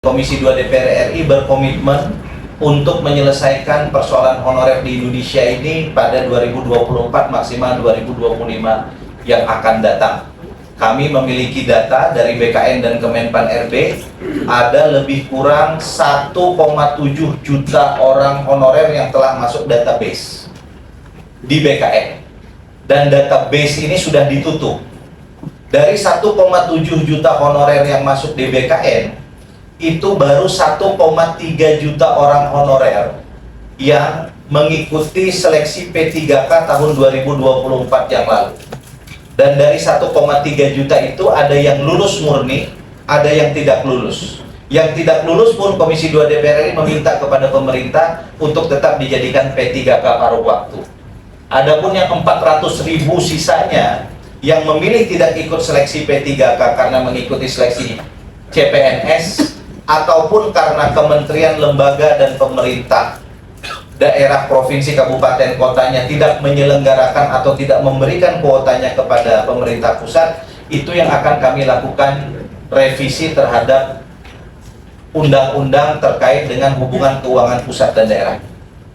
Komisi 2 DPR RI berkomitmen untuk menyelesaikan persoalan honorer di Indonesia ini pada 2024 maksimal 2025 yang akan datang. Kami memiliki data dari BKN dan Kemenpan RB, ada lebih kurang 1,7 juta orang honorer yang telah masuk database di BKN. Dan database ini sudah ditutup. Dari 1,7 juta honorer yang masuk di BKN, itu baru 1,3 juta orang honorer yang mengikuti seleksi P3K tahun 2024 yang lalu. Dan dari 1,3 juta itu ada yang lulus murni, ada yang tidak lulus. Yang tidak lulus pun Komisi 2 DPR RI meminta kepada pemerintah untuk tetap dijadikan P3K paruh waktu. Adapun yang 400.000 sisanya yang memilih tidak ikut seleksi P3K karena mengikuti seleksi CPNS ataupun karena kementerian, lembaga, dan pemerintah daerah, provinsi, kabupaten, kotanya tidak menyelenggarakan atau tidak memberikan kuotanya kepada pemerintah pusat, itu yang akan kami lakukan revisi terhadap undang-undang terkait dengan hubungan keuangan pusat dan daerah.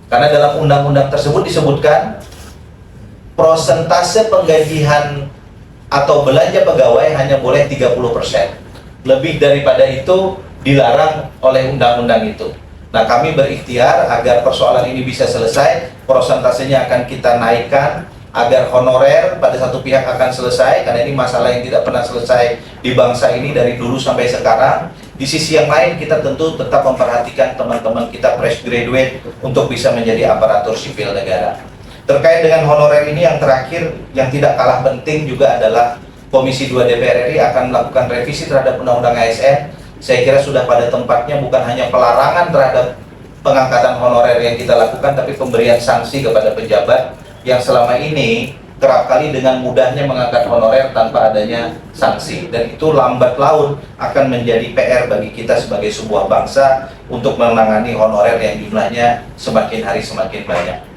Karena dalam undang-undang tersebut disebutkan prosentase penggajian atau belanja pegawai hanya boleh 30%. Lebih daripada itu dilarang oleh undang-undang itu. Nah, kami berikhtiar agar persoalan ini bisa selesai, prosentasenya akan kita naikkan agar honorer pada satu pihak akan selesai, karena ini masalah yang tidak pernah selesai di bangsa ini dari dulu sampai sekarang. Di sisi yang lain, kita tentu tetap memperhatikan teman-teman kita fresh graduate untuk bisa menjadi aparatur sipil negara. Terkait dengan honorer ini, yang terakhir yang tidak kalah penting juga adalah Komisi 2 DPR RI akan melakukan revisi terhadap Undang-Undang ASN. Saya kira sudah pada tempatnya bukan hanya pelarangan terhadap pengangkatan honorer yang kita lakukan, tapi pemberian sanksi kepada pejabat yang selama ini kerap kali dengan mudahnya mengangkat honorer tanpa adanya sanksi. Dan itu lambat laun akan menjadi PR bagi kita sebagai sebuah bangsa untuk menangani honorer yang jumlahnya semakin hari semakin banyak.